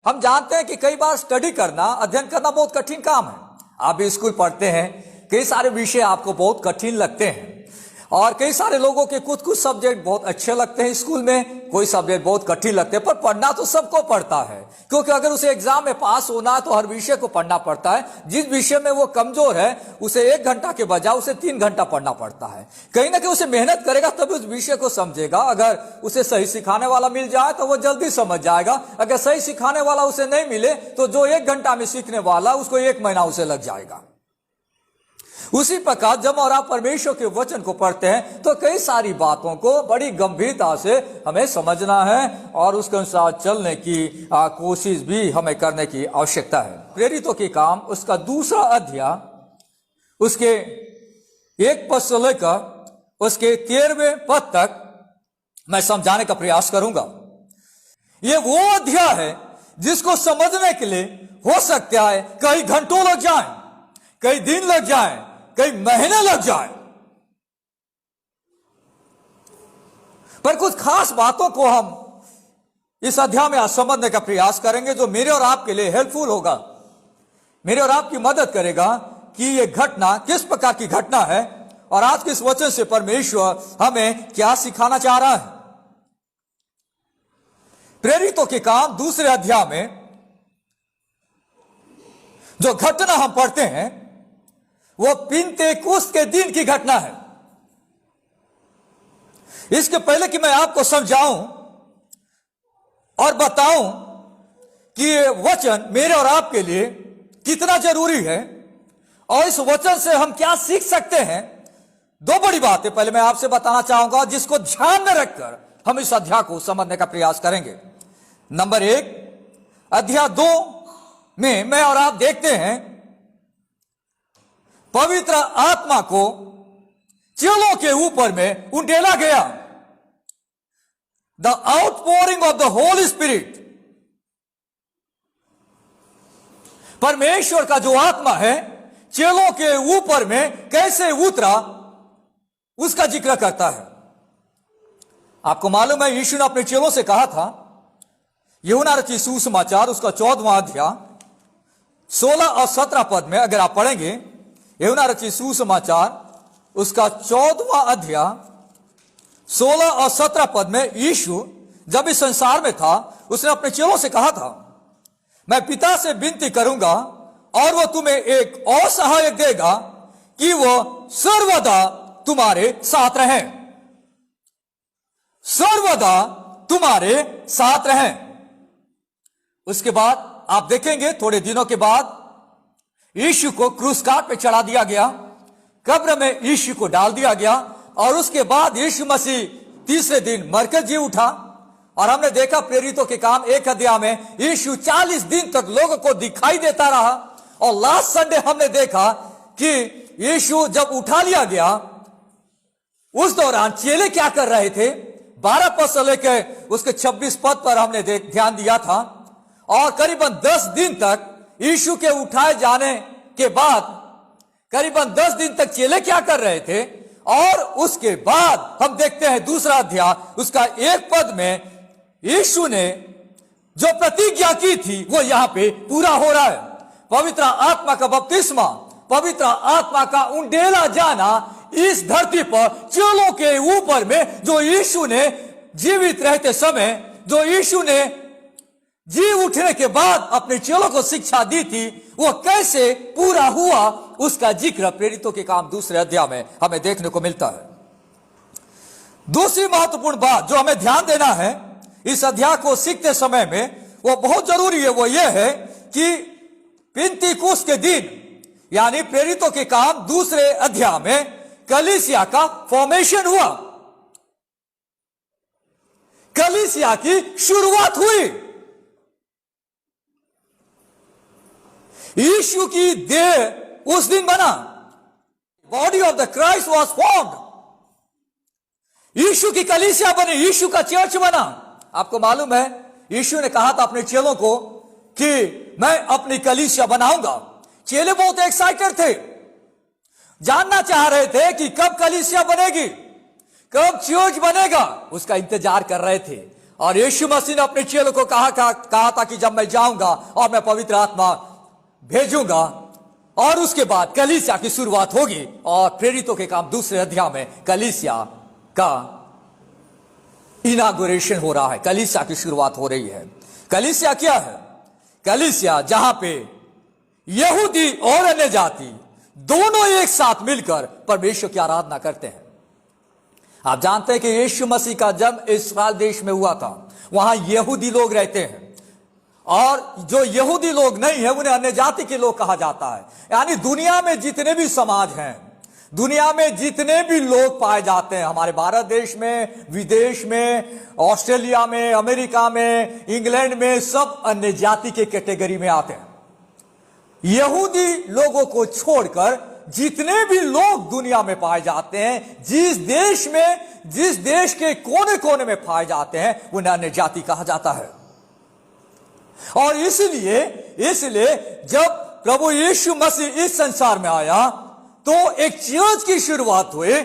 हम जानते हैं कि कई बार स्टडी करना, अध्ययन करना बहुत कठिन काम है। आप भी स्कूल पढ़ते हैं, कई सारे विषय आपको बहुत कठिन लगते हैं और कई सारे लोगों के कुछ कुछ सब्जेक्ट बहुत अच्छे लगते हैं स्कूल में, कोई सब्जेक्ट बहुत कठिन लगते हैं। पर पढ़ना तो सबको पड़ता है, क्योंकि अगर उसे एग्जाम में पास होना है तो हर विषय को पढ़ना पड़ता है। जिस विषय में वो कमजोर है उसे 1 घंटा के बजाय उसे 3 घंटा पढ़ना पड़ता है। कहीं ना कहीं उसे मेहनत करेगा तभी उस विषय को समझेगा। अगर उसे सही सिखाने वाला मिल जाए तो वो जल्दी समझ जाएगा। अगर सही सिखाने वाला उसे नहीं मिले तो जो 1 घंटा में सीखने वाला उसको 1 महीना उसे लग जाएगा। उसी प्रकार जब और आप परमेश्वर के वचन को पढ़ते हैं तो कई सारी बातों को बड़ी गंभीरता से हमें समझना है और उसके अनुसार चलने की कोशिश भी हमें करने की आवश्यकता है। प्रेरितों के काम उसका 2 अध्याय उसके 1 पद से लेकर उसके 13वें पद तक मैं समझाने का प्रयास करूंगा। यह वो अध्याय है जिसको समझने के लिए हो सकता है कई घंटों लग जाएं, कई दिन लग जाएं, कई महीने लग जाए, पर कुछ खास बातों को हम इस अध्याय में आज समझने का प्रयास करेंगे जो मेरे और आपके लिए हेल्पफुल होगा, मेरे और आपकी मदद करेगा कि यह घटना किस प्रकार की घटना है और आज के इस वचन से परमेश्वर हमें क्या सिखाना चाह रहा है। प्रेरितों के काम 2 अध्याय में जो घटना हम पढ़ते हैं वो पिन्तेकुस्त के दिन की घटना है। इसके पहले कि मैं आपको समझाऊं और बताऊं कि ये वचन मेरे और आपके लिए कितना जरूरी है और इस वचन से हम क्या सीख सकते हैं, 2 बड़ी बातें पहले मैं आपसे बताना चाहूंगा जिसको ध्यान में रखकर हम इस अध्याय को समझने का प्रयास करेंगे। नंबर 1, अध्याय 2 में मैं और आप देखते हैं पवित्र आत्मा को चेलों के ऊपर में उंडेला गया। The outpouring of the Holi spirit. परमेश्वर का जो आत्मा है चेलों के ऊपर में कैसे उतरा उसका जिक्र करता है। आपको मालूम है यीशु ने अपने चेलों से कहा था, यूहन्ना रचित सुसमाचार उसका 14वां अध्याय 16 और 17 पद में अगर आप पढ़ेंगे, यूहन्ना रचित सुसमाचार उसका 14वां अध्याय 16 और 17 पद में यीशु जब इस संसार में था उसने अपने चेलों से कहा था, मैं पिता से विनती करूंगा और वो तुम्हें एक और सहायक देगा कि वो सर्वदा तुम्हारे साथ रहे, सर्वदा तुम्हारे साथ रहे। उसके बाद आप देखेंगे थोड़े दिनों के बाद यीशु को क्रूस काट पे चढ़ा दिया गया, कब्र में यीशु को डाल दिया गया और उसके बाद यीशु मसीह तीसरे दिन मरकर जी उठा। और हमने देखा प्रेरितों के काम 1 अध्याय में यीशु 40 दिन तक लोगों को दिखाई देता रहा। और लास्ट संडे हमने देखा कि यीशु जब उठा लिया गया उस दौरान चेले क्या कर रहे थे। 12 पद से लेकर उसके 26 पद पर हमने ध्यान दिया था। और करीबन 10 दिन तक यीशु के उठाए जाने के बाद करीबन 10 दिन तक चेले क्या कर रहे थे। और उसके बाद हम देखते हैं 2 अध्याय उसका 1 पद में यीशु ने जो प्रतिज्ञा की थी वो यहां पे पूरा हो रहा है। पवित्र आत्मा का बपतिस्मा, पवित्र आत्मा का उंडेला जाना इस धरती पर चेलों के ऊपर में जो यीशु ने जीवित रहते समय, जो यीशु ने जी उठने के बाद अपने चेलों को शिक्षा दी थी, वो कैसे पूरा हुआ उसका जिक्र प्रेरितों के काम 2 अध्याय में हमें देखने को मिलता है। दूसरी महत्वपूर्ण बात जो हमें ध्यान देना है इस अध्याय को सीखते समय में वो बहुत जरूरी है, वो ये है कि पिन्तेकुस्त के दिन यानी प्रेरितों के काम 2 अध्याय में कलीसिया का फॉर्मेशन हुआ, कलीसिया की शुरुआत हुई। यीशु की देह उस दिन बना, body of the Christ was formed. यीशु की कलीसिया बनी, यीशु का चर्च बना। आपको मालूम है यीशु ने कहा था अपने चेलों को कि मैं अपनी कलीसिया बनाऊंगा। चेले बहुत एक्साइटेड थे, जानना चाह रहे थे कि कब कलीसिया बनेगी, कब चर्च बनेगा, उसका इंतजार कर रहे थे। और यीशु मसीह ने अपने चेलों को कहा था कि जब मैं जाऊंगा और मैं पवित्र आत्मा भेजूंगा, और उसके बाद कलीसिया की शुरुआत होगी। और प्रेरितों के काम दूसरे अध्याय में कलीसिया का इनागुरेशन हो रहा है, कलीसिया की शुरुआत हो रही है। कलीसिया क्या है? कलीसिया जहां पे यहूदी और अन्य जाति दोनों एक साथ मिलकर परमेश्वर की आराधना करते हैं। आप जानते हैं कि यीशु मसीह का जन्म इस्राएल देश में हुआ था, वहां यहूदी लोग रहते हैं, और जो यहूदी लोग नहीं है उन्हें अन्य जाति के लोग कहा जाता है। यानी दुनिया में जितने भी समाज हैं, दुनिया में जितने भी लोग पाए जाते हैं, हमारे भारत देश में, विदेश में, ऑस्ट्रेलिया में, अमेरिका में, इंग्लैंड में, सब अन्य जाति के कैटेगरी में आते हैं। यहूदी लोगों को छोड़कर जितने भी लोग दुनिया में पाए जाते हैं, जिस देश के कोने कोने में पाए जाते हैं, उन्हें अन्य जाति कहा जाता है। और इसलिए जब प्रभु यीशु मसीह इस संसार में आया तो एक चर्च की शुरुआत हुई,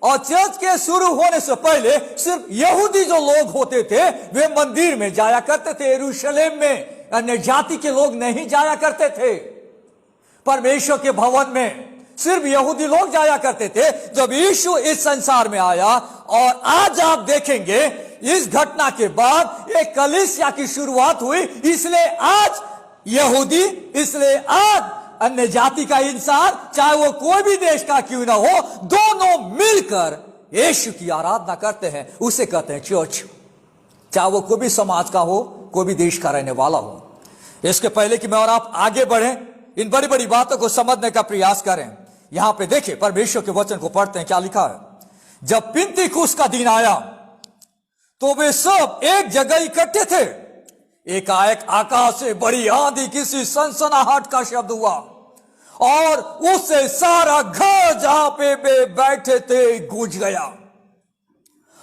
और चर्च के शुरू होने से पहले सिर्फ यहूदी जो लोग होते थे वे मंदिर में जाया करते थे, यरूशलेम में। अन्य जाति के लोग नहीं जाया करते थे परमेश्वर के भवन में, सिर्फ यहूदी लोग जाया करते थे। जब यीशु इस संसार में आया, और आज आप देखेंगे इस घटना के बाद एक कलीसिया की शुरुआत हुई। इसलिए आज यहूदी, इसलिए आज अन्य जाति का इंसान, चाहे वो कोई भी देश का क्यों ना हो, दोनों मिलकर यीशु की आराधना करते हैं। उसे कहते हैं चर्च, चाहे वो कोई भी समाज का हो, कोई भी देश का रहने वाला हो। इसके पहले कि मैं और आप आगे बढ़ें, इन बड़ी बड़ी बातों को समझने का प्रयास करें। यहां पे देखिए, परमेश्वर के वचन को पढ़ते हैं, क्या लिखा है। जब पिन्तेकुस्त का दिन आया तो वे सब एक जगह इकट्ठे थे। एकाएक आकाश से बड़ी आंधी, किसी सनसनाहट का शब्द हुआ, और उससे सारा घर जहां पे वे बैठे थे गूंज गया,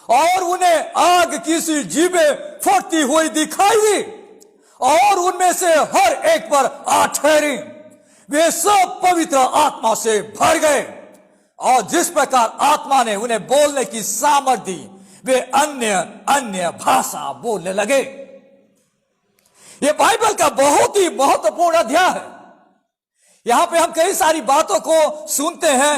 और उन्हें आग किसी जीवे फटती हुई दिखाई दी, और उनमें से हर एक पर आ ठहरी। वे सब पवित्र आत्मा से भर गए, और जिस प्रकार आत्मा ने उन्हें बोलने की सामर्थ दी, वे अन्य भाषा बोलने लगे। यह बाइबल का बहुत ही महत्वपूर्ण अध्याय है। यहां पे हम कई सारी बातों को सुनते हैं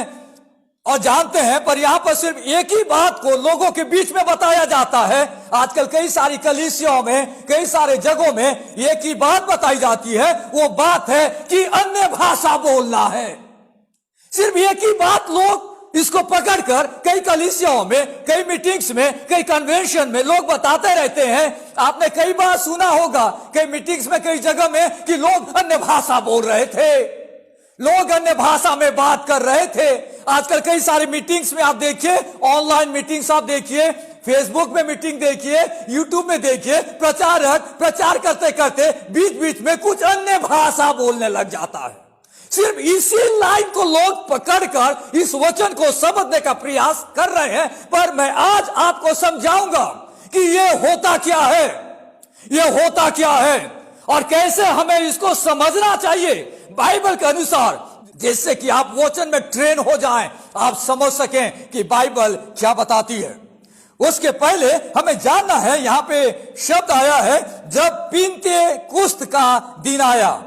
और जानते हैं, पर यहां पर सिर्फ एक ही बात को लोगों के बीच में बताया जाता है। आजकल कई सारी कलीसियाओं में, कई सारे जगहों में एक ही बात बताई जाती है, वो बात है कि अन्य भाषा बोलना है। सिर्फ एक ही बात लोग इसको पकड़कर कई कलीसियाओं में, कई मीटिंग्स में, कई कन्वेंशन में लोग बताते रहते हैं। आपने कई बार सुना होगा कई मीटिंग्स में, कई जगह में, कि लोग अन्य भाषा बोल रहे थे, लोग अन्य भाषा में बात कर रहे थे। आजकल कई सारी मीटिंग्स में आप देखिए, ऑनलाइन मीटिंग्स आप देखिए, फेसबुक में मीटिंग देखिए, यूट्यूब में देखिए, प्रचारक प्रचार करते करते बीच बीच में कुछ अन्य भाषा बोलने लग जाता है। सिर्फ इसी लाइन को लोग पकड़कर इस वचन को समझने का प्रयास कर रहे हैं। पर मैं आज आपको समझाऊंगा कि ये होता क्या है, ये होता क्या है, और कैसे हमें इसको समझना चाहिए बाइबल के अनुसार, जिससे कि आप वचन में ट्रेन हो जाएं, आप समझ सकें कि बाइबल क्या बताती है। उसके पहले हमें जानना है, यहां पे शब्द आया है, जब पिन्तेकुस्त का दिन आया।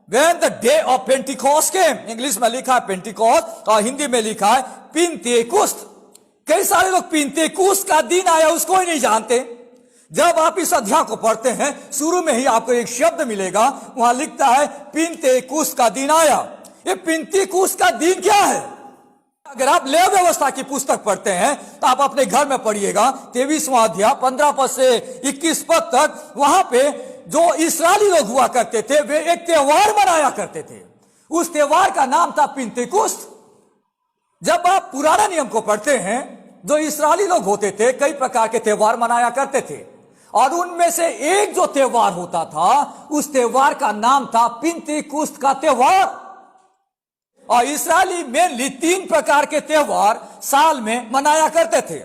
When the day of Pentecost came, English में लिखा है पेंटिकोस्ट और हिंदी में लिखा है पिन्तेकुस्त। कई सारे लोग पिन्तेकुस्त का दिन आया उसको ही नहीं जानते। जब आप इस अध्याय को पढ़ते हैं, शुरू में ही आपको एक शब्द मिलेगा, वहां लिखता है पिन्तेकुस्त का दिन आया। ये पिन्तेकुस्त का दिन क्या है? अगर आप लेव व्यवस्था की पुस्तक पढ़ते हैं तो आप अपने घर में पढ़िएगा, 23वां अध्याय 15 पद से 21 पद तक। वहां पे जो इस्राएली लोग हुआ करते थे, वे एक त्योहार मनाया करते थे। उस त्योहार का नाम था पिन्तेकुस्त। जब आप पुराना नियम को पढ़ते हैं, जो इस्राएली लोग होते थे कई प्रकार के त्योहार मनाया करते थे, और उनमें से एक जो त्योहार होता था, उस त्योहार का नाम था पिन्तेकुस्त का त्योहार। और इस्राएली मेनली 3 प्रकार के त्योहार साल में मनाया करते थे।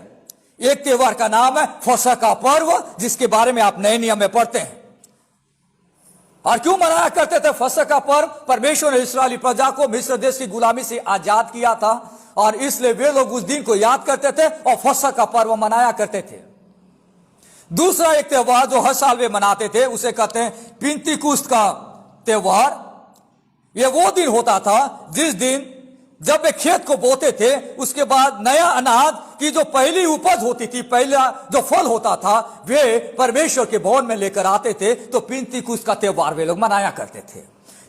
एक त्योहार का नाम है फसह का पर्व, जिसके बारे में आप नए नियम में पढ़ते हैं। और क्यों मनाया करते थे फसह का पर्व? परमेश्वर ने इस्राएली प्रजा को मिस्र देश की गुलामी से आजाद किया था, और इसलिए वे लोग उस दिन को याद करते थे और फसह का पर्व मनाया करते थे। दूसरा एक त्योहार जो हर साल वे मनाते थे उसे कहते हैं पिंतीकुस्त का त्योहार। यह वो दिन होता था जिस दिन जब वे खेत को बोते थे, उसके बाद नया अनाज की जो पहली उपज होती थी, पहला जो फल होता था, वे परमेश्वर के भवन में लेकर आते थे। तो पिंतीकुस्त का त्योहार वे लोग मनाया करते थे।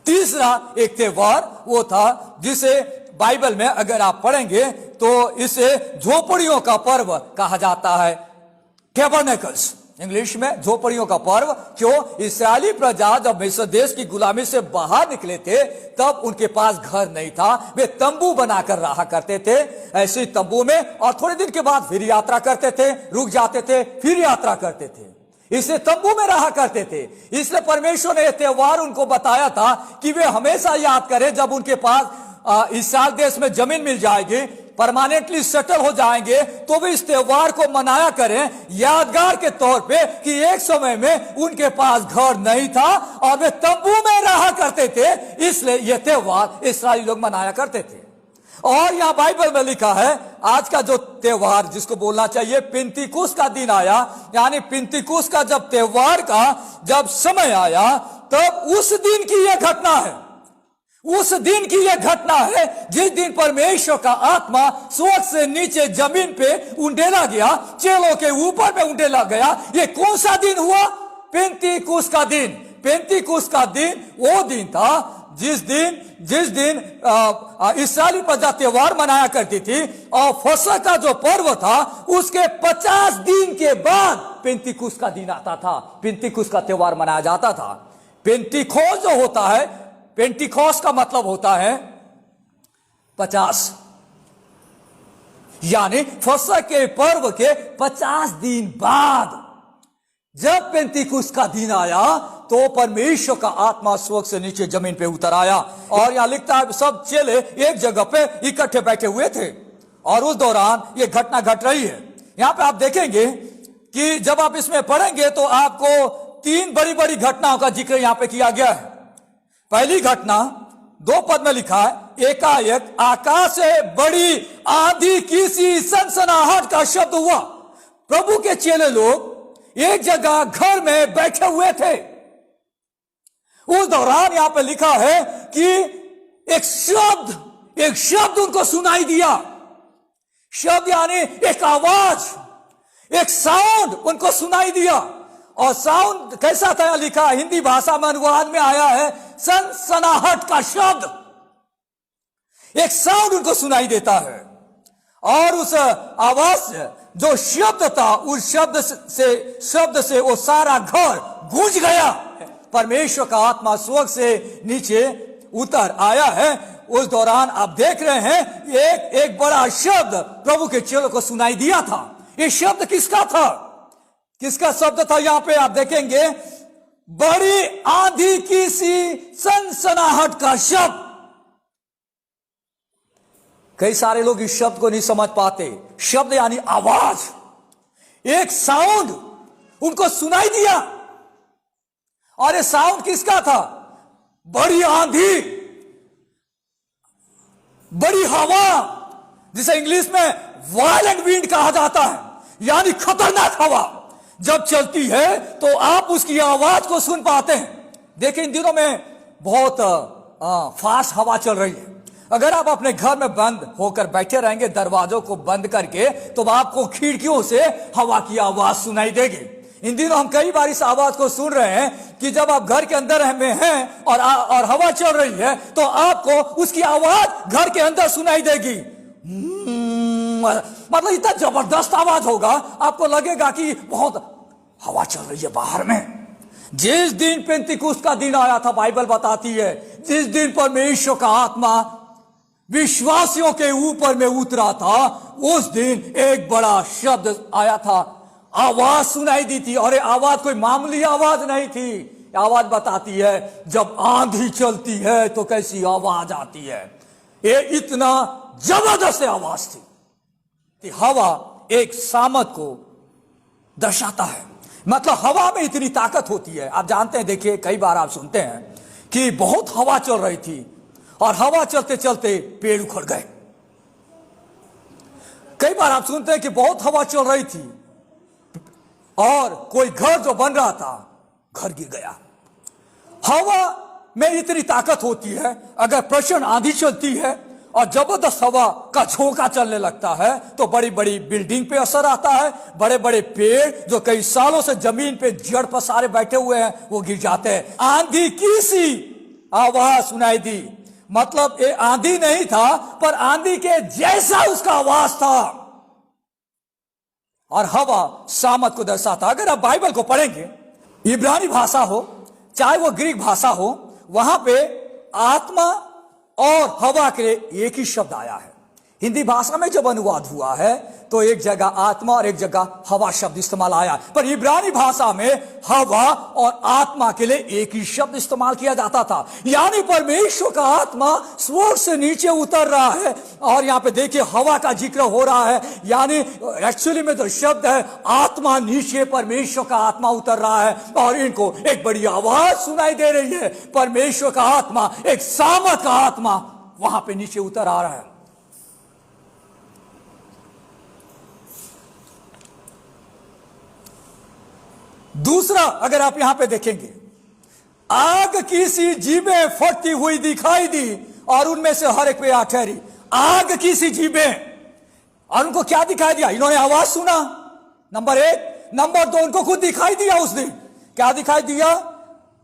तीसरा एक त्योहार वो था जिसे बाइबल में अगर आप पढ़ेंगे तो इसे झोपड़ियों का पर्व कहा जाता है, टैबरनेकल्स, इंग्लिश में झोपड़ियों का पर्व। क्यों? इस्राएली प्रजा जब मिस्र देश की गुलामी से बाहर निकले थे तब उनके पास घर नहीं था, वे तंबू बनाकर रहा करते थे, ऐसे ही तंबू में, और थोड़े दिन के बाद फिर यात्रा करते थे, रुक जाते थे, फिर यात्रा करते थे, इसलिए तंबू में रहा करते थे। इसलिए परमेश्वर ने यह त्योहार उनको बताया था कि वे हमेशा याद करें जब उनके पास इस्राएल देश में जमीन मिल जाएगी, परमानेंटली सेटल हो जाएंगे, तो वे इस त्योहार को मनाया करें यादगार के तौर पे कि एक समय में उनके पास घर नहीं था और वे तंबू में रहा करते थे, इसलिए यह त्योहार इस्राएली लोग मनाया करते थे। और यहां बाइबल में लिखा है आज का जो त्योहार जिसको बोलना चाहिए पिंतीकुस्त का दिन आया, यानी पिंतीकुस्त का जब त्योहार का जब समय आया तब उस दिन की यह घटना है, उस दिन की यह घटना है जिस दिन परमेश्वर का आत्मा स्वर्ग से नीचे जमीन पे उंडेला गया, चेलों के ऊपर में उंडेला गया। यह कौन सा दिन हुआ? पेंतीकुस्त का दिन। पेंतीकुस्त का दिन वो दिन था जिस दिन इस्राएली प्रजा त्योहार मनाया करती थी, और फसह का जो पर्व था उसके 50 दिन के बाद पेंतीकुस्त का दिन आता था, पेंतीकुस्त का त्योहार मनाया जाता था। पेंतीकोस जो होता है, पेंटीकोस का मतलब होता है 50, यानी फसह के पर्व के 50 दिन बाद जब पेंतीकुस्त का दिन आया तो परमेश्वर का आत्मा स्वर्ग से नीचे जमीन पे उतर आया। और यहां लिखता है सब चेले एक जगह पे इकट्ठे बैठे हुए थे और उस दौरान ये घटना घट रही है। यहां पे आप देखेंगे कि जब आप इसमें पढ़ेंगे तो आपको 3 बड़ी बड़ी घटनाओं का जिक्र यहां पे किया गया है। पहली घटना 2 पद में लिखा है, एकाएक आकाश से बड़ी आंधी की सी सनसनाहट का शब्द हुआ। प्रभु के चेले लोग एक जगह घर में बैठे हुए थे। उस दौरान यहां पे लिखा है कि एक शब्द उनको सुनाई दिया। शब्द यानी एक आवाज, एक साउंड उनको सुनाई दिया। और साउंड कैसा था? लिखा हिंदी भाषा में अनुवाद में आया है सनसनाहट का शब्द। एक साउंड उनको सुनाई देता है और उस आवाज से जो शब्द था, उस शब्द से वो सारा घर गूंज गया। परमेश्वर का आत्मा स्वर्ग से नीचे उतर आया है। उस दौरान आप देख रहे हैं एक बड़ा शब्द प्रभु के चेलों को सुनाई दिया था। ये शब्द किसका था? किसका शब्द था? यहां पे आप देखेंगे बड़ी आंधी की सी सनसनाहट का शब्द। कई सारे लोग इस शब्द को नहीं समझ पाते। शब्द यानी आवाज, एक साउंड उनको सुनाई दिया। और ये साउंड किसका था? बड़ी आंधी, बड़ी हवा, जिसे इंग्लिश में वायलेंट विंड कहा जाता है, यानी खतरनाक हवा जब चलती है तो आप उसकी आवाज को सुन पाते हैं। देखिए इन दिनों में बहुत फास्ट हवा चल रही है। अगर आप अपने घर में बंद होकर बैठे रहेंगे दरवाजों को बंद करके, तो आपको खिड़कियों से हवा की आवाज सुनाई देगी। इन दिनों हम कई बार इस आवाज को सुन रहे हैं कि जब आप घर के अंदर में हैं और हवा चल रही है तो आपको उसकी आवाज घर के अंदर सुनाई देगी। मतलब इतना जबरदस्त आवाज होगा, आपको लगेगा कि बहुत हवा चल रही है बाहर में। जिस दिन पेंतीकुस्त का दिन आया था, बाइबल बताती है, जिस दिन परमेश्वर का आत्मा विश्वासियों के ऊपर में उतरा था, उस दिन एक बड़ा शब्द आया था, आवाज सुनाई दी थी। और ये आवाज कोई मामूली आवाज नहीं थी। आवाज बताती है जब आंधी चलती है तो कैसी आवाज आती है। ये इतना जबरदस्त आवाज थी कि हवा एक सामत को दर्शाता है। मतलब हवा में इतनी ताकत होती है। आप जानते हैं, देखिए कई बार आप सुनते हैं कि बहुत हवा चल रही थी और हवा चलते चलते पेड़ उखड़ गए। कई बार आप सुनते हैं कि बहुत हवा चल रही थी, और कोई घर जो बन रहा था, घर गिर गया। हवा में इतनी ताकत होती है, अगर प्रचंड आंधी चलती है और जबरदस्त हवा का झोंका चलने लगता है तो बड़ी बड़ी बिल्डिंग पे असर आता है। बड़े बड़े पेड़ जो कई सालों से जमीन पे जड़ पसारे बैठे हुए हैं वो गिर जाते हैं। आंधी की सी आवाज सुनाई दी, मतलब ये आंधी नहीं था पर आंधी के जैसा उसका आवाज था। और हवा सामत को दर्शाता। अगर आप बाइबल को पढ़ेंगे, इब्रानी भाषा हो चाहे वो ग्रीक भाषा हो, वहां पे आत्मा और हवा के लिए एक ही शब्द आया है। हिंदी भाषा में जब अनुवाद हुआ है तो एक जगह आत्मा और एक जगह हवा शब्द इस्तेमाल आया, पर इब्रानी भाषा में हवा और आत्मा के लिए एक ही शब्द इस्तेमाल किया जाता था। यानी परमेश्वर का आत्मा स्वर्ग से नीचे उतर रहा है। और यहां पे देखिए हवा का जिक्र हो रहा है, यानी एक्चुअली में जो शब्द है आत्मा नीचे, परमेश्वर का आत्मा उतर रहा है और इनको एक बड़ी आवाज सुनाई दे रही है। परमेश्वर का आत्मा, एक सामर्थ का आत्मा वहां पे नीचे उतर आ रहा है। दूसरा, अगर आप यहां पे देखेंगे, आग की सी जीभें फटती हुई दिखाई दी और उनमें से हर एक पे आ ठहरी। आग की सी जीभें, और उनको क्या दिखाई दिया? इन्होंने आवाज सुना, नंबर एक। नंबर दो, उनको खुद दिखाई दिया उस दिन। क्या दिखाई दिया?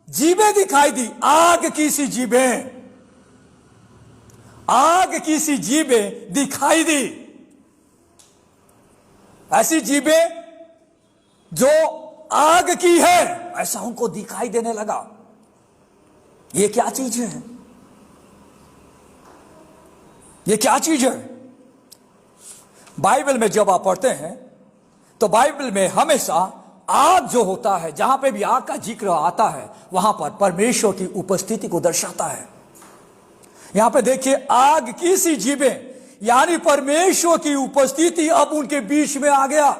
जीभें दिखाई दी, आग की सी जीभें, आग की सी जीभें दिखाई दी। ऐसी जीभें जो आग की है, ऐसा उनको दिखाई देने लगा। ये क्या चीज है? ये क्या चीज है? बाइबल में जब आप पढ़ते हैं तो बाइबल में हमेशा आग जो होता है, जहां पे भी आग का जिक्र आता है वहां पर परमेश्वर की उपस्थिति को दर्शाता है। यहां पे देखिए, आग की सी जीभें, यानी परमेश्वर की उपस्थिति अब उनके बीच में आ गया।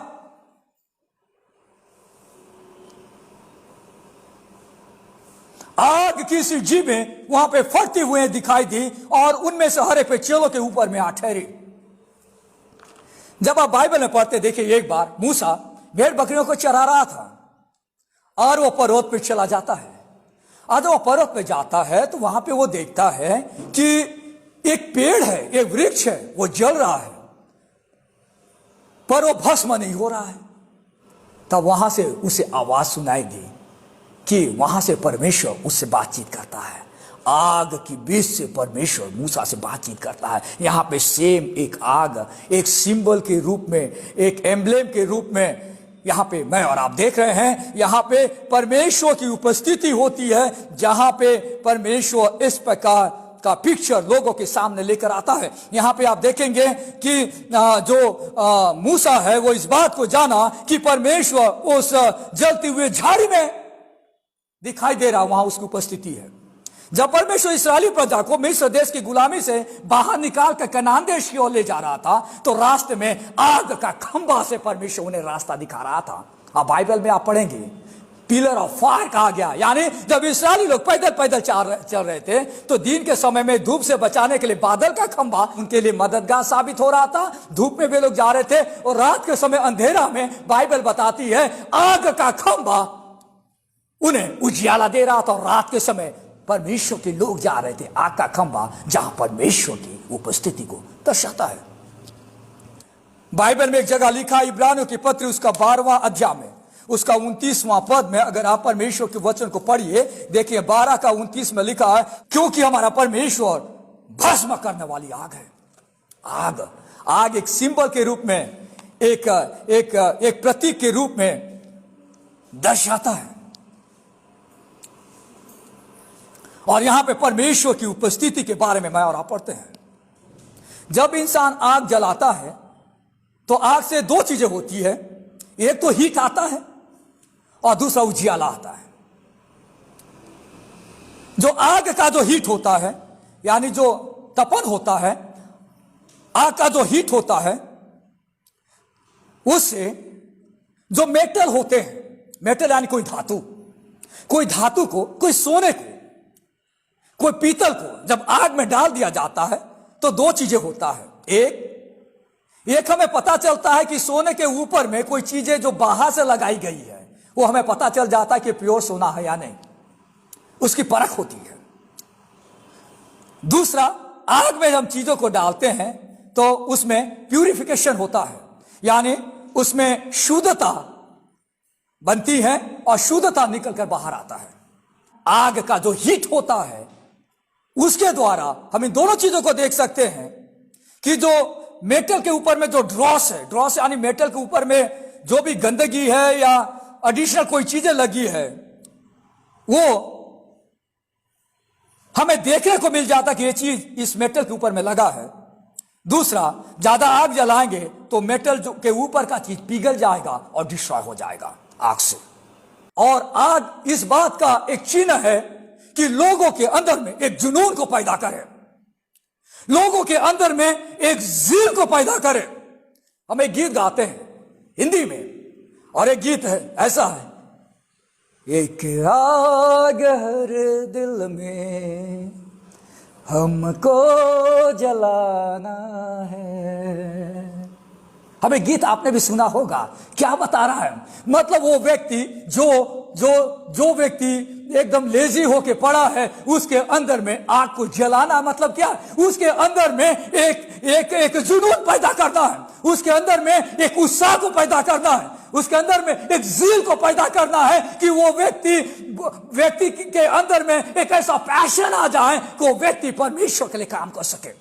आग की सी जीभें वहां पे फटती हुए दिखाई दी और उनमें से हर एक पे चेलों के ऊपर में आ ठहरी। जब आप बाइबल में पढ़ते, देखिए एक बार मूसा भेड़ बकरियों को चरा रहा था और वो पर्वत पे चला जाता है। आज वो पर्वत पे जाता है तो वहां पे वो देखता है कि एक पेड़ है, एक वृक्ष है, वो जल रहा है पर वो भस्म नहीं हो रहा है। तब वहां से उसे आवाज सुनाई दी कि वहां से परमेश्वर उससे बातचीत करता है। आग की बीच से परमेश्वर मूसा से बातचीत करता है। यहां पे सेम एक आग, एक सिंबल के रूप में, एक एम्ब्लेम के रूप में यहां पे मैं और आप देख रहे हैं। यहां पे परमेश्वर की उपस्थिति होती है, जहां पे परमेश्वर इस प्रकार का पिक्चर लोगों के सामने लेकर आता है। यहां पे आप देखेंगे कि जो मूसा है वो इस बात को जाना कि परमेश्वर उस जलती हुए झाड़ी में दिखाई दे रहा, वहां उसकी उपस्थिति है। जब परमेश्वर इस्राएली प्रजा को मिस्र देश की गुलामी से बाहर निकाल कर कनान देश की ओर ले जा रहा था तो रास्ते में आग का खंभा से परमेश्वर उन्हें रास्ता दिखा रहा था। अब बाइबल में आप पढ़ेंगे, पिलर ऑफ फायर कहा गया। यानी जब इस्राएली लोग पैदल पैदल चल रहे थे तो दिन के समय में धूप से बचाने के लिए बादल का खंभा उनके लिए मददगार साबित हो रहा था। धूप में वे लोग जा रहे थे और रात के समय अंधेरा में बाइबल बताती है आग का खंभा उन्हें उजियाला दे रहा था। और रात के समय परमेश्वर के लोग जा रहे थे, आग का खंभा जहां परमेश्वर की उपस्थिति को दर्शाता है। बाइबल में एक जगह लिखा, इब्रानियों की पत्री उसका 12वां अध्याय में उसका 29वां पद में, अगर आप परमेश्वर के वचन को पढ़िए, देखिए 12 का 29 में लिखा है, क्योंकि हमारा परमेश्वर भस्म करने वाली आग है। आग, आग एक सिंबल के रूप में, एक प्रतीक के रूप में दर्शाता है। और यहां पे परमेश्वर की उपस्थिति के बारे में मैं और आप पढ़ते हैं। जब इंसान आग जलाता है तो आग से दो चीजें होती है, एक तो हीट आता है और दूसरा उजियाला आता है। जो आग का जो हीट होता है, यानी जो तपन होता है, आग का जो हीट होता है, उससे जो मेटल होते हैं, मेटल यानी कोई धातु को, कोई सोने को, कोई पीतल को जब आग में डाल दिया जाता है तो दो चीजें होता है। एक, एक हमें पता चलता है कि सोने के ऊपर में कोई चीजें जो बाहर से लगाई गई है वो हमें पता चल जाता है कि प्योर सोना है या नहीं, उसकी परख होती है। दूसरा, आग में हम चीजों को डालते हैं तो उसमें प्यूरिफिकेशन होता है, यानी उसमें शुद्धता बनती है और शुद्धता निकलकर बाहर आता है। आग का जो हीट होता है उसके द्वारा हम इन दोनों चीजों को देख सकते हैं कि जो मेटल के ऊपर में जो ड्रॉस है, ड्रॉस यानी मेटल के ऊपर में जो भी गंदगी है या एडिशनल कोई चीजें लगी है वो हमें देखने को मिल जाता कि ये चीज इस मेटल के ऊपर में लगा है। दूसरा, ज्यादा आग जलाएंगे तो मेटल के ऊपर का चीज पिघल जाएगा और डिस्ट्रॉय हो जाएगा आग से। और आग इस बात का एक चिन्ह है कि लोगों के अंदर में एक जुनून को पैदा करे, लोगों के अंदर में एक ज़िल को पैदा करे। हम एक गीत गाते हैं हिंदी में, और एक गीत है ऐसा है, एक आग हर दिल में हमको जलाना है। हमें गीत आपने भी सुना होगा, क्या बता रहा है? मतलब वो व्यक्ति जो व्यक्ति एकदम लेजी होके पड़ा है उसके अंदर में आग को जलाना, मतलब क्या? उसके अंदर में एक जुनून पैदा करना है, उसके अंदर में एक उत्साह को पैदा करना है, उसके अंदर में एक ज़ील को पैदा करना है कि वो व्यक्ति के अंदर में एक ऐसा पैशन आ जाए कि वो व्यक्ति परमेश्वर के लिए काम कर सके।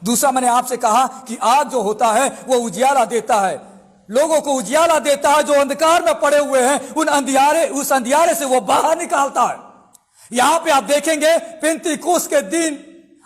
दूसरा, मैंने आपसे कहा कि आग जो होता है वो उजियाला देता है, लोगों को उजियाला देता है, जो अंधकार में पड़े हुए हैं उस अंधियारे से वो बाहर निकालता है। यहां पे आप देखेंगे पेंतीकोस्त के दिन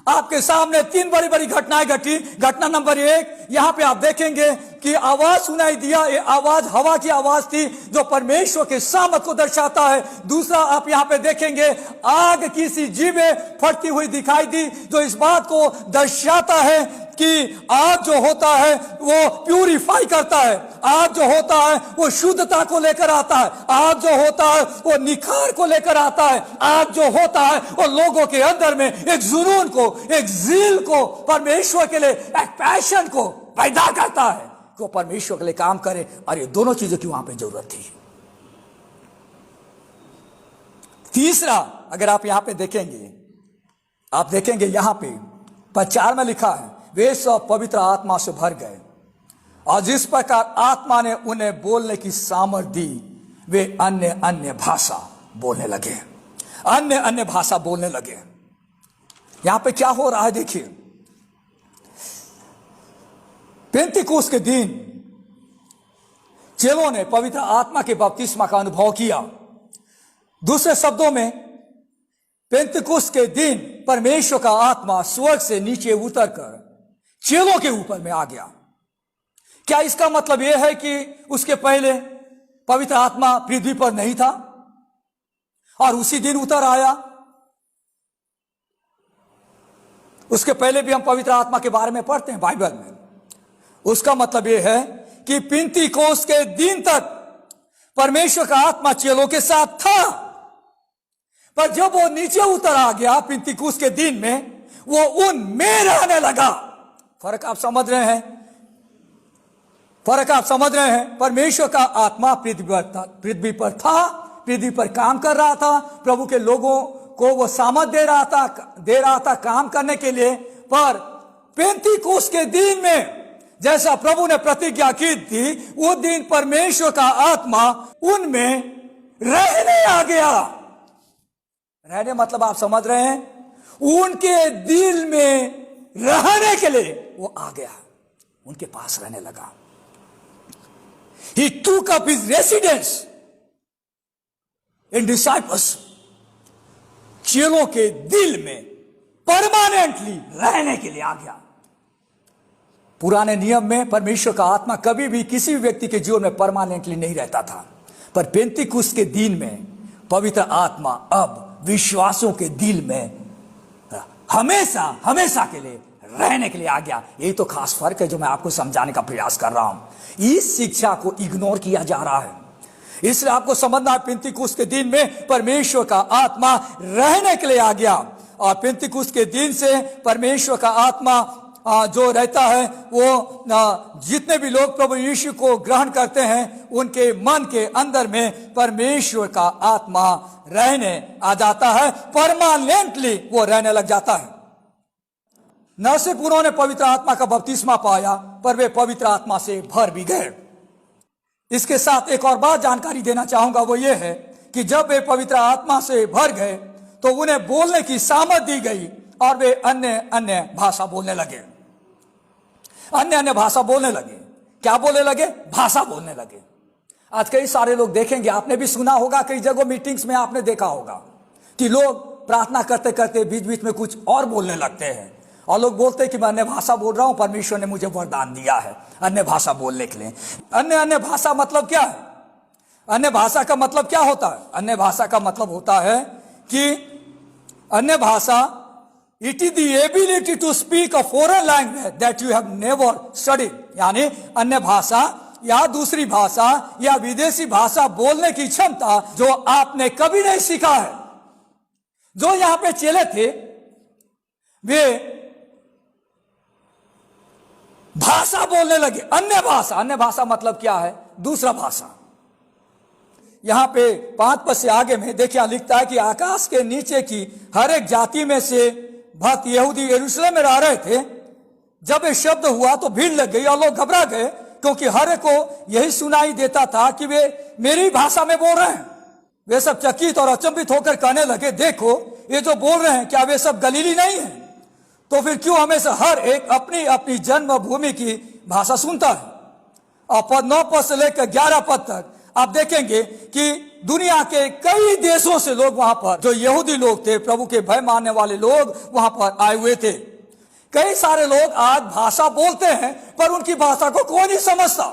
आपके सामने 3 बड़ी बड़ी घटनाएं घटी। घटना नंबर 1, यहां पे आप देखेंगे कि आवाज सुनाई दिया, ये आवाज हवा की आवाज थी जो परमेश्वर के सामर्थ को दर्शाता है। दूसरा, आप यहां पे देखेंगे आग की सी जीभें फटती हुई दिखाई दी जो इस बात को दर्शाता है कि आग जो होता है वो प्यूरिफाई करता है, आग जो होता है वो शुद्धता को लेकर आता है, आग जो होता है वो निखार को लेकर आता है, आग जो होता है वो लोगों के अंदर में एक जुनून को, एक ज़ील को, परमेश्वर के लिए एक पैशन को पैदा करता है कि वो परमेश्वर के लिए काम करे। और ये दोनों चीजों की वहां पे जरूरत थी। तीसरा, अगर आप यहां पे देखेंगे, आप देखेंगे यहां पे 4 में लिखा है, वे सब पवित्र आत्मा से भर गए और जिस प्रकार आत्मा ने उन्हें बोलने की सामर्थ दी वे अन्य अन्य भाषा बोलने लगे, अन्य अन्य भाषा बोलने लगे। यहां पे क्या हो रहा है देखिए, पेंतीकोस्त के दिन चेलों ने पवित्र आत्मा के बपतिस्मा का अनुभव किया। दूसरे शब्दों में, पेंतीकोस्त के दिन परमेश्वर का आत्मा स्वर्ग से नीचे उतरकर चेलों के ऊपर में आ गया। क्या इसका मतलब यह है कि उसके पहले पवित्र आत्मा पृथ्वी पर नहीं था और उसी दिन उतर आया? उसके पहले भी हम पवित्र आत्मा के बारे में पढ़ते हैं बाइबल में। उसका मतलब यह है कि पेंतीकोस्त के दिन तक परमेश्वर का आत्मा चेलों के साथ था, पर जब वो नीचे उतर आ गया पेंतीकोस्त के दिन में, वो उनमें रहने लगा। फर्क आप समझ रहे हैं? फर्क आप समझ रहे हैं? परमेश्वर का आत्मा पृथ्वी पर था, पृथ्वी पर काम कर रहा था, प्रभु के लोगों को वो सामर्थ दे रहा था काम करने के लिए। पर पेंतीकोस्त के दिन में जैसा प्रभु ने प्रतिज्ञा की थी, वो दिन परमेश्वर का आत्मा उनमें रहने आ गया। रहने मतलब आप समझ रहे हैं? उनके दिल में रहने के लिए वो आ गया, उनके पास रहने लगा। He took up his residence in disciples. चेलों के दिल में परमानेंटली रहने के लिए आ गया। पुराने नियम में परमेश्वर का आत्मा कभी भी किसी भी व्यक्ति के जीवन में परमानेंटली नहीं रहता था, पर पेंतीकोस्त के दिन में पवित्र आत्मा अब विश्वासों के दिल में हमेशा हमेशा के लिए रहने के लिए आ गया। यही तो खास फर्क है जो मैं आपको समझाने का प्रयास कर रहा हूं। इस शिक्षा को इग्नोर किया जा रहा है, इसलिए आपको समझना है पेंतीकोस्त के दिन में परमेश्वर का आत्मा रहने के लिए आ गया और पेंतीकोस्त के दिन से परमेश्वर का आत्मा जो रहता है वो जितने भी लोग प्रभु यीशु को ग्रहण करते हैं उनके मन के अंदर में परमेश्वर का आत्मा रहने आ जाता है, परमानेंटली वो रहने लग जाता है। न सिर्फ उन्होंने पवित्र आत्मा का बपतिस्मा पाया पर वे पवित्र आत्मा से भर भी गए। इसके साथ एक और बात जानकारी देना चाहूंगा, वो ये है कि जब वे पवित्र आत्मा से भर गए तो उन्हें बोलने की सामर्थ दी गई और वे अन्य अन्य भाषा बोलने लगे। अन्य अन्य भाषा बोलने लगे। क्या बोलने लगे? भाषा बोलने लगे। आज कई सारे लोग देखेंगे, आपने भी सुना होगा, कई जगह मीटिंग्स में आपने देखा होगा कि लोग प्रार्थना करते करते बीच बीच में कुछ और बोलने लगते हैं और लोग बोलते हैं कि मैं अन्य भाषा बोल रहा हूं, परमेश्वर ने मुझे वरदान दिया है अन्य भाषा बोलने के लिए। अन्य अन्य भाषा मतलब क्या है? अन्य भाषा का मतलब क्या होता है? अन्य भाषा का मतलब होता है कि अन्य भाषा it is the ability to speak a foreign language that you have never studied. यानी अन्य भाषा या दूसरी भाषा या विदेशी भाषा बोलने की क्षमता जो आपने कभी नहीं सीखा है। जो यहां पे चेले थे वे भाषा बोलने लगे, अन्य भाषा। अन्य भाषा मतलब क्या है? दूसरा भाषा। यहां पे 5 पद से आगे में देखिए लिखता है कि आकाश के नीचे की हर एक जाति में से भक्त यहूदी यरूशलेम में रह रहे थे। जब ये शब्द हुआ तो भीड़ लग गई और लोग घबरा गए, क्योंकि हर एक को यही सुनाई देता था कि वे मेरी भाषा में बोल रहे हैं। वे सब चकित और अचंभित होकर कहने लगे, देखो ये जो बोल रहे हैं क्या वे सब गलीली नहीं है? तो फिर क्यों हमेशा हर एक अपनी अपनी जन्मभूमि की भाषा सुनता है? और 9 पद से लेकर 11 पद तक आप देखेंगे कि दुनिया के कई देशों से लोग वहां पर, जो यहूदी लोग थे, प्रभु के भय मानने वाले लोग वहां पर आए हुए थे। कई सारे लोग आज भाषा बोलते हैं पर उनकी भाषा को कोई नहीं समझता।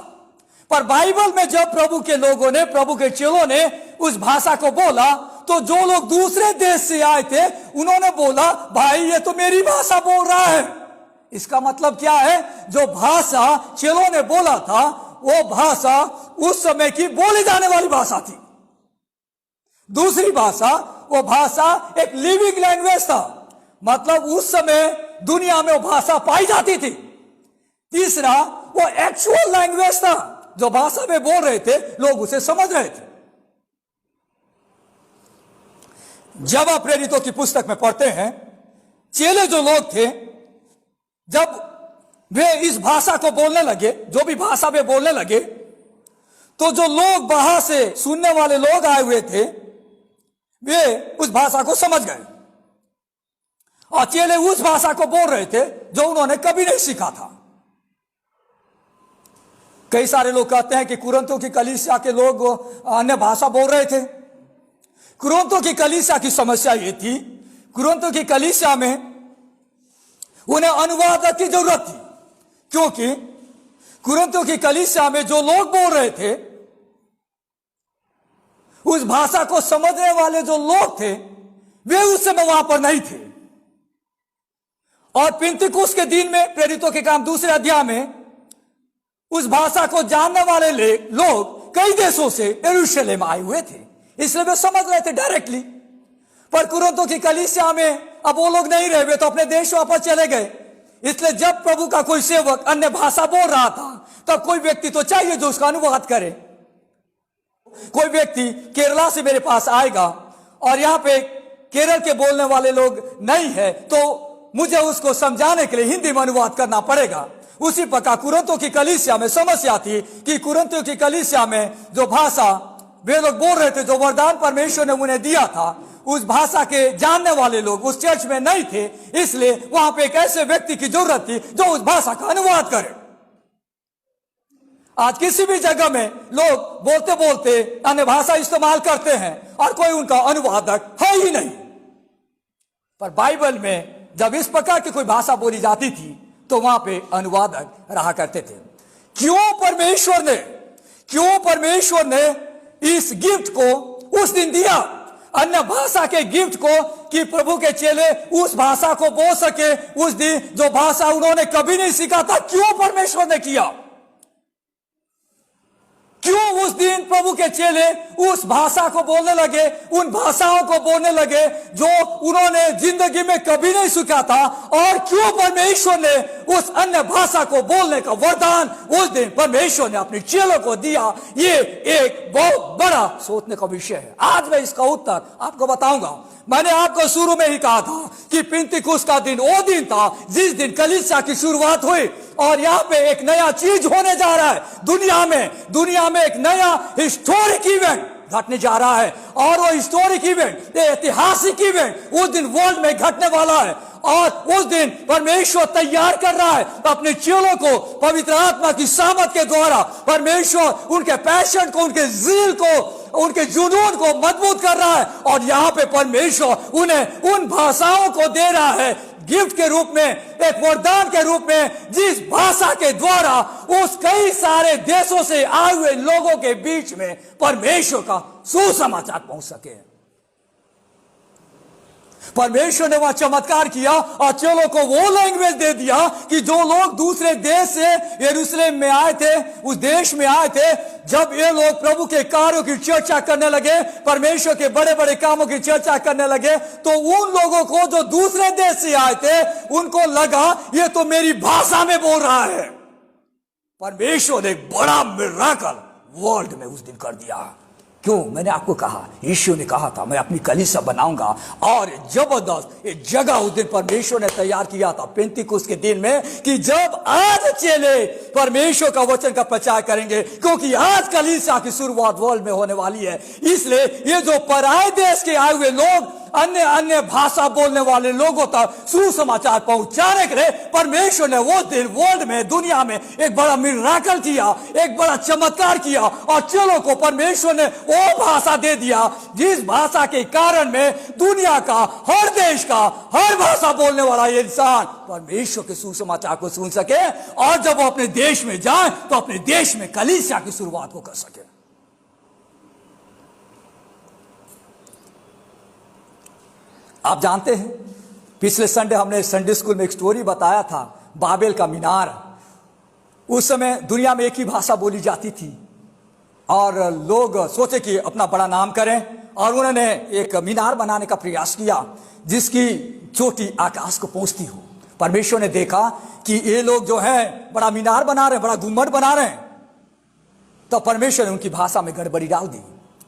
पर बाइबल में जब प्रभु के लोगों ने, प्रभु के चेलों ने उस भाषा को बोला तो जो लोग दूसरे देश से आए थे उन्होंने बोला, भाई ये तो मेरी भाषा बोल रहा है। इसका मतलब क्या है? जो भाषा चेलों ने बोला था वो भाषा उस समय की बोली जाने वाली भाषा थी। दूसरी भाषा, वो भाषा एक लिविंग लैंग्वेज था, मतलब उस समय दुनिया में वो भाषा पाई जाती थी। तीसरा, वो एक्चुअल लैंग्वेज था, जो भाषा में बोल रहे थे लोग उसे समझ रहे थे। जब आप प्रेरितों की पुस्तक में पढ़ते हैं, चेले जो लोग थे जब वे इस भाषा को बोलने लगे, जो भी भाषा में बोलने लगे, तो जो लोग बाहर से सुनने वाले लोग आए हुए थे वे उस भाषा को समझ गए और चेले उस भाषा को बोल रहे थे जो उन्होंने कभी नहीं सीखा था। कई सारे लोग कहते हैं कि कुरिन्थों की कलीसिया के लोग अन्य भाषा बोल रहे थे। कुरिन्थों की कलीसिया की समस्या ये थी, कुरिन्थों की कलीसिया में उन्हें अनुवादक की जरूरत थी, क्योंकि कुरिन्थों की कलीसिया में जो लोग बोल रहे थे, उस भाषा को समझने वाले जो लोग थे वे उस समय वहां पर नहीं थे। और पिन्तेकुस्त के दिन में, प्रेरितों के काम 2 अध्याय में, उस भाषा को जानने वाले लोग कई देशों से यरूशलेम आए हुए थे, इसलिए वे समझ रहे थे डायरेक्टली। पर कुरिन्थों की कलीसिया में अब वो लोग नहीं रहे, वे तो अपने देश वापस चले गए। इसलिए जब प्रभु का कोई सेवक अन्य भाषा बोल रहा था तब कोई व्यक्ति तो चाहिए जो उसका अनुवाद करे। कोई व्यक्ति केरला से मेरे पास आएगा और यहां पे केरल के बोलने वाले लोग नहीं है, तो मुझे उसको समझाने के लिए हिंदी में अनुवाद करना पड़ेगा। उसी प्रकार कुरिन्थों की कलीसिया में समस्या थी कि कुरिन्थों की कलीसिया में जो भाषा वे लोग बोल रहे थे, जो वरदान परमेश्वर ने उन्हें दिया था, उस भाषा के जानने वाले लोग उस चर्च में नहीं थे। इसलिए वहां पे एक ऐसे व्यक्ति की जरूरत थी जो उस भाषा का अनुवाद करे। आज किसी भी जगह में लोग बोलते बोलते अन्य भाषा इस्तेमाल करते हैं और कोई उनका अनुवादक है ही नहीं। पर बाइबल में जब इस प्रकार की कोई भाषा बोली जाती थी तो वहां पे अनुवादक रहा करते थे। क्यों परमेश्वर ने इस गिफ्ट को उस दिन दिया, अन्य भाषा के गिफ्ट को, कि प्रभु के चेले उस भाषा को बोल सके उस दिन, जो भाषा उन्होंने कभी नहीं सीखा था। क्यों परमेश्वर ने किया? क्यों उस दिन प्रभु के चेले उस भाषा को बोलने लगे, उन भाषाओं को बोलने लगे जो उन्होंने जिंदगी में कभी नहीं सीखा था? और क्यों परमेश्वर ने उस अन्य भाषा को बोलने का वरदान उस दिन परमेश्वर ने अपने चेलों को दिया? ये एक बहुत बड़ा सोचने का विषय है। आज मैं इसका उत्तर आपको बताऊंगा। मैंने आपको शुरू में ही कहा था कि पिंतीकुस्त का दिन वो दिन था जिस दिन कलीसिया की शुरुआत हुई, और यहाँ पे एक नया चीज होने जा रहा है। दुनिया में एक नया हिस्टोरिक इवेंट घटने जा रहा है, और वो हिस्टोरिक इवेंट, ऐतिहासिक इवेंट उस दिन वर्ल्ड में घटने वाला है। और उस दिन परमेश्वर तैयार कर रहा है अपने चेलों को पवित्र आत्मा की सामर्थ के द्वारा। परमेश्वर उनके पैशन को, उनके ज़ील को, उनके जुनून को मजबूत कर रहा है, और यहाँ पे परमेश्वर उन्हें उन भाषाओं को दे रहा है गिफ्ट के रूप में, एक वरदान के रूप में, जिस भाषा के द्वारा उस कई सारे देशों से आए हुए लोगों के बीच में परमेश्वर का सुसमाचार पहुंच सके। परमेश्वर ने वहां चमत्कार किया और चेलों को वो लैंग्वेज दे दिया कि जो लोग दूसरे देश से यरूशलेम में आए थे, उस देश में आए थे, जब ये लोग प्रभु के कार्यों की चर्चा करने लगे, परमेश्वर के बड़े बड़े कामों की चर्चा करने लगे, तो उन लोगों को जो दूसरे देश से आए थे उनको लगा ये तो मेरी भाषा में बोल रहा है। परमेश्वर ने एक बड़ा मिराकल वर्ल्ड में उस दिन कर दिया। क्यों? मैंने आपको कहा, यीशु ने कहा था मैं अपनी कलीसिया बनाऊंगा, और जबरदस्त एक जगह उस दिन परमेश्वर ने तैयार किया था पेंतीकुस्त के दिन में, कि जब आज चेले परमेश्वर का वचन का प्रचार करेंगे, क्योंकि आज कलीसिया की शुरुआत वर्ल्ड में होने वाली है। इसलिए ये जो पराये देश के आए हुए लोग, अन्य भाषा बोलने वाले लोगों तक सुसमाचार पहुंचाने के लिए परमेश्वर ने वो दिन वर्ल्ड में, दुनिया में एक बड़ा मिराकल किया, एक बड़ा चमत्कार किया, और चेलों को परमेश्वर ने वो भाषा दे दिया जिस भाषा के कारण में दुनिया का, हर देश का, हर भाषा बोलने वाला इंसान परमेश्वर के सुसमाचार को सुन सके, और जब वो अपने देश में जाए तो अपने देश में कलीसिया की शुरुआत को कर सके। आप जानते हैं, पिछले संडे हमने संडे स्कूल में एक स्टोरी बताया था, बाबेल का मीनार। उस समय दुनिया में एक ही भाषा बोली जाती थी, और लोग सोचे कि अपना बड़ा नाम करें, और उन्होंने एक मीनार बनाने का प्रयास किया जिसकी चोटी आकाश को पहुंचती हो। परमेश्वर ने देखा कि ये लोग जो हैं बड़ा मीनार बना रहे हैं, बड़ा गुम्बद बना रहे हैं, तो परमेश्वर ने उनकी भाषा में गड़बड़ी डाल दी।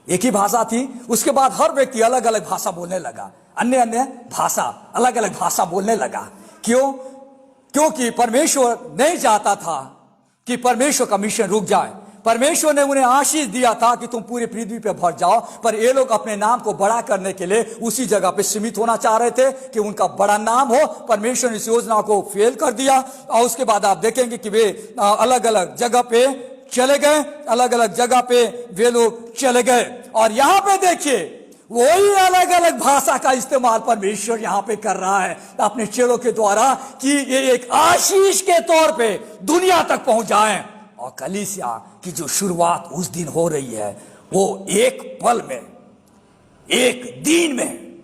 एक ही भाषा थी, उसके बाद हर व्यक्ति अलग अलग भाषा बोलने लगा, अन्य भाषा, अलग अलग भाषा बोलने लगा। क्यों? क्योंकि परमेश्वर नहीं चाहता था कि परमेश्वर का मिशन रुक जाए। परमेश्वर ने उन्हें आशीष दिया था कि तुम पूरी पृथ्वी पे भर जाओ, पर ये लोग अपने नाम को बड़ा करने के लिए उसी जगह पे सीमित होना चाह रहे थे कि उनका बड़ा नाम हो। परमेश्वर ने इस योजना को फेल कर दिया, और उसके बाद आप देखेंगे कि वे अलग अलग जगह पे चले गए, अलग अलग जगह पे वे लोग चले गए। और यहाँ पे देखिए, वही अलग अलग भाषा का इस्तेमाल परमेश्वर यहाँ पे कर रहा है अपने चेलों के द्वारा, कि ये एक आशीष के तौर पे दुनिया तक पहुंच जाए। और कलीसिया की जो शुरुआत उस दिन हो रही है, वो एक पल में, एक दिन में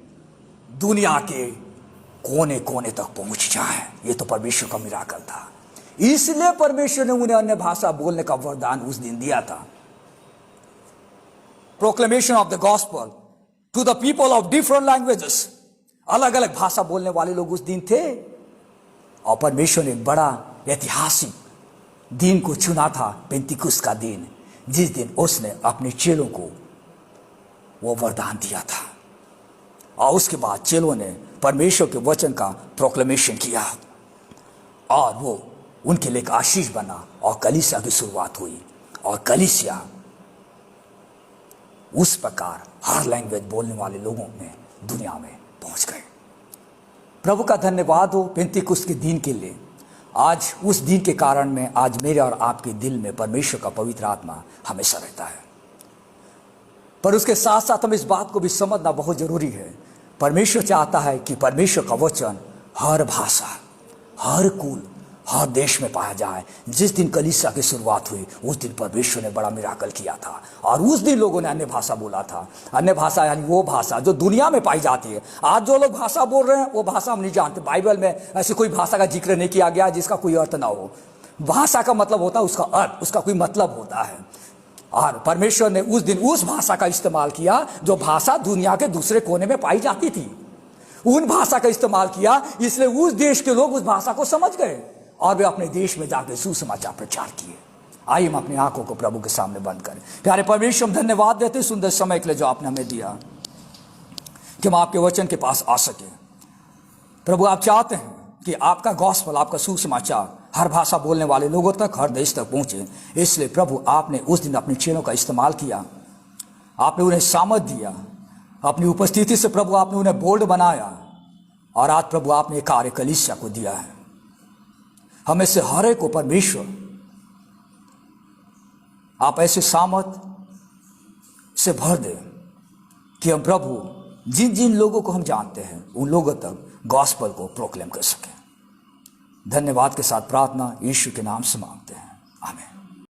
दुनिया के कोने कोने तक पहुंच जाए। ये तो परमेश्वर का मिराकल था। इसलिए परमेश्वर ने उन्हें अन्य भाषा बोलने का वरदान उस दिन दिया था। Proclamation of the gospel to the people of different languages, अलग अलग भाषा बोलने वाले लोग उस दिन थे, और परमेश्वर ने एक बड़ा ऐतिहासिक दिन को चुना था, पेंतीकुस्त का दिन, जिस दिन उसने अपने चेलों को वो वरदान दिया था। और उसके बाद चेलों ने परमेश्वर के वचन का प्रोक्लेमेशन किया, और वो उनके लिए एक आशीष बना, और कलीसिया की शुरुआत हुई। और कलीसिया उस प्रकार हर लैंग्वेज बोलने वाले लोगों में दुनिया में पहुंच गए। प्रभु का धन्यवाद हो पेंतीकुस्त के दिन के लिए। आज उस दिन के कारण में आज मेरे और आपके दिल में परमेश्वर का पवित्र आत्मा हमेशा रहता है। पर उसके साथ साथ हमें इस बात को भी समझना बहुत जरूरी है, परमेश्वर चाहता है कि परमेश्वर का वचन हर भाषा, हर कुल, हर देश में पाया जाए। जिस दिन कलीसिया की शुरुआत हुई उस दिन परमेश्वर ने बड़ा मिराकल किया था, और उस दिन लोगों ने अन्य भाषा बोला था। अन्य भाषा यानी वो भाषा जो दुनिया में पाई जाती है। आज जो लोग भाषा बोल रहे हैं वो भाषा हम नहीं जानते। बाइबल में ऐसी कोई भाषा का जिक्र नहीं किया गया जिसका कोई अर्थ ना हो। भाषा का मतलब होता है उसका अर्थ, उसका कोई मतलब होता है। और परमेश्वर ने उस दिन उस भाषा का इस्तेमाल किया जो भाषा दुनिया के दूसरे कोने में पाई जाती थी। उन भाषा का इस्तेमाल किया, इसलिए उस देश के लोग उस भाषा को समझ गए और वे अपने देश में जाकर सुसमाचार प्रचार किए। आइए हम अपनी आंखों को प्रभु के सामने बंद करें। प्यारे परमेश्वर, हम धन्यवाद देते सुंदर समय के लिए जो आपने हमें दिया कि हम आपके वचन के पास आ सके। प्रभु, आप चाहते हैं कि आपका गॉस्पेल, आपका सुसमाचार हर भाषा बोलने वाले लोगों तक, हर देश तक पहुंचे। इसलिए प्रभु, आपने उस दिन अपने चेलों का इस्तेमाल किया, आपने उन्हें सामर्थ दिया, अपनी उपस्थिति से प्रभु आपने उन्हें बोल्ड बनाया, और आज प्रभु आपने एक कार्य कलीसिया को दिया है। हमें से हर एक को परमेश्वर आप ऐसे सामर्थ से भर दे कि हम प्रभु जिन जिन लोगों को हम जानते हैं उन लोगों तक गॉस्पेल को प्रोक्लेम कर सकें। धन्यवाद के साथ प्रार्थना यीशु के नाम से मांगते हैं।